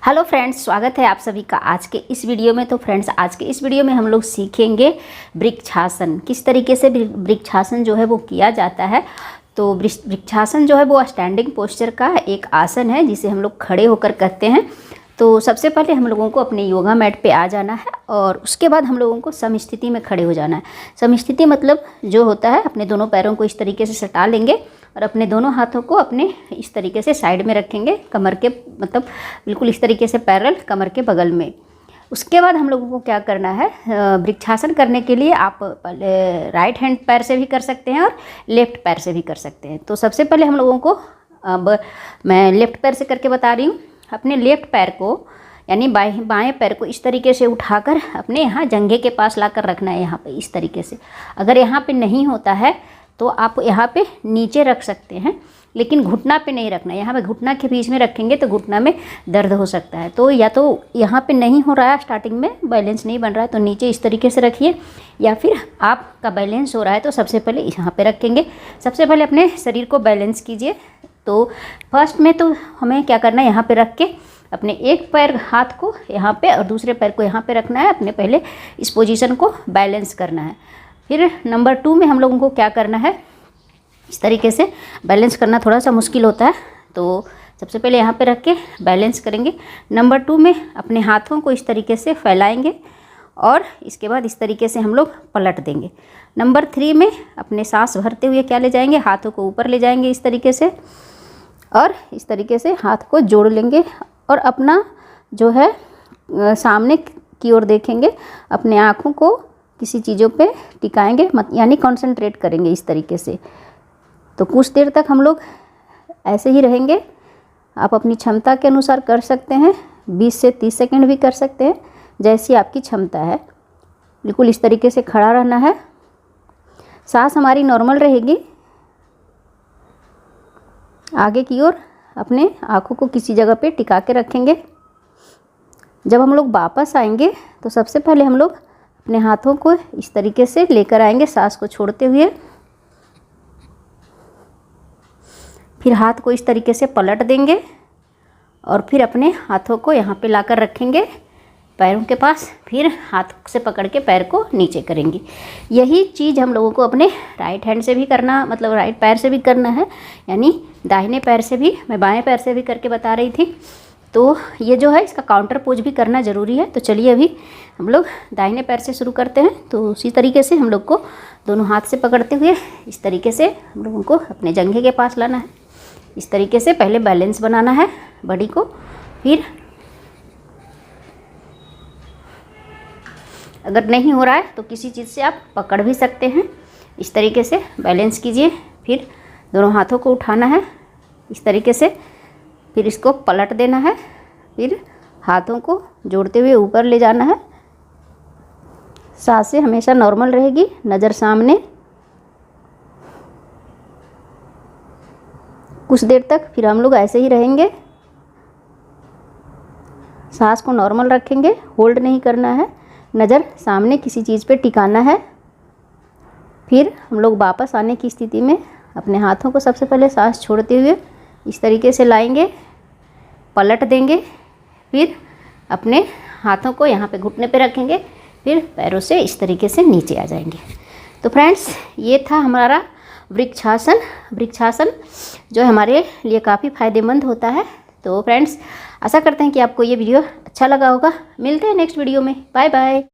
Hello friends, स्वागत है आप सभी का आज के इस वीडियो में। तो फ्रेंड्स, आज के इस वीडियो में हम लोग सीखेंगे वृक्षासन, किस तरीके से वृक्षासन जो है वो किया जाता है। तो वृक्षासन जो है वो स्टैंडिंग पोस्चर का एक आसन है जिसे हम लोग खड़े होकर करते हैं। तो सबसे पहले हम लोगों को अपने योगा मैट पे आ जाना है और उसके बाद हम लोगों को समस्थिति में खड़े हो जाना है। समस्थिति मतलब जो होता है, अपने दोनों पैरों को इस तरीके से सटा लेंगे और अपने दोनों हाथों को अपने इस तरीके से साइड में रखेंगे, कमर के मतलब बिल्कुल इस तरीके से पैरेलल कमर के बगल में। उसके बाद हम लोगों को क्या करना है, वृक्षासन करने के लिए आप राइट हैंड पैर से भी कर सकते हैं और लेफ्ट पैर से भी कर सकते हैं। तो सबसे पहले हम लोगों को, अब मैं लेफ्ट पैर से करके बता रही हूँ। अपने लेफ्ट पैर को यानी बाएं पैर को इस तरीके से उठाकर अपने यहाँ जंघे के पास लाकर रखना है, यहाँ पे इस तरीके से। अगर यहाँ पे नहीं होता है तो आप यहाँ पे नीचे रख सकते हैं, लेकिन घुटना पे नहीं रखना। यहाँ पे घुटना के बीच में रखेंगे तो घुटना में दर्द हो सकता है। तो या तो यहाँ पे नहीं हो रहा है, स्टार्टिंग में बैलेंस नहीं बन रहा है, तो नीचे इस तरीके से रखिए, या फिर आपका बैलेंस हो रहा है तो सबसे पहले यहाँ पे रखेंगे। सबसे पहले अपने शरीर को बैलेंस कीजिए। तो फर्स्ट में तो हमें क्या करना है, यहाँ पे रख के अपने एक पैर हाथ को यहाँ पे और दूसरे पैर को यहाँ पे रखना है। अपने पहले इस पोजीशन को बैलेंस करना है। फिर नंबर 2 में हम लोगों को क्या करना है, इस तरीके से बैलेंस करना थोड़ा सा मुश्किल होता है, तो सबसे पहले यहाँ पे रख के बैलेंस करेंगे। नंबर 2 में अपने हाथों को इस तरीके से फैलाएंगे और इसके बाद इस तरीके से हम लोग पलट देंगे। नंबर 3 में अपने सांस भरते हुए क्या ले जाएंगे, हाथों को ऊपर ले जाएंगे इस तरीके से, और इस तरीके से हाथ को जोड़ लेंगे और अपना जो है सामने की ओर देखेंगे। अपने आँखों को किसी चीज़ों पे टिकाएंगे, मत यानी कंसंट्रेट करेंगे इस तरीके से। तो कुछ देर तक हम लोग ऐसे ही रहेंगे। आप अपनी क्षमता के अनुसार कर सकते हैं, 20 से 30 सेकंड भी कर सकते हैं, जैसी आपकी क्षमता है। बिल्कुल इस तरीके से खड़ा रहना है। सांस हमारी नॉर्मल रहेगी। आगे की ओर अपने आँखों को किसी जगह पे टिका के रखेंगे। जब हम लोग वापस आएंगे तो सबसे पहले हम लोग अपने हाथों को इस तरीके से लेकर आएंगे, सांस को छोड़ते हुए। फिर हाथ को इस तरीके से पलट देंगे और फिर अपने हाथों को यहाँ पे लाकर रखेंगे पैरों के पास। फिर हाथ से पकड़ के पैर को नीचे करेंगे। यही चीज़ हम लोगों को अपने राइट हैंड से भी करना, मतलब राइट पैर से भी करना है, यानी दाहिने पैर से भी। मैं बाएं पैर से भी करके बता रही थी। तो ये जो है इसका काउंटर पोज भी करना ज़रूरी है। तो चलिए अभी हम लोग दाहिने पैर से शुरू करते हैं। तो उसी तरीके से हम लोग को दोनों हाथ से पकड़ते हुए इस तरीके से हम लोगों को अपने जंघे के पास लाना है। इस तरीके से पहले बैलेंस बनाना है बॉडी को। फिर अगर नहीं हो रहा है तो किसी चीज़ से आप पकड़ भी सकते हैं। इस तरीके से बैलेंस कीजिए। फिर दोनों हाथों को उठाना है इस तरीके से, फिर इसको पलट देना है, फिर हाथों को जोड़ते हुए ऊपर ले जाना है। सांसें हमेशा नॉर्मल रहेगी, नज़र सामने। कुछ देर तक फिर हम लोग ऐसे ही रहेंगे। सांस को नॉर्मल रखेंगे, होल्ड नहीं करना है, नज़र सामने किसी चीज़ पे टिकाना है। फिर हम लोग वापस आने की स्थिति में अपने हाथों को सबसे पहले सांस छोड़ते हुए इस तरीके से लाएंगे, पलट देंगे, फिर अपने हाथों को यहाँ पे घुटने पे रखेंगे, फिर पैरों से इस तरीके से नीचे आ जाएंगे। तो फ्रेंड्स, ये था हमारा वृक्षासन। वृक्षासन जो हमारे लिए काफ़ी फ़ायदेमंद होता है। तो फ्रेंड्स, आशा करते हैं कि आपको ये वीडियो अच्छा लगा होगा। मिलते हैं नेक्स्ट वीडियो में। Bye bye.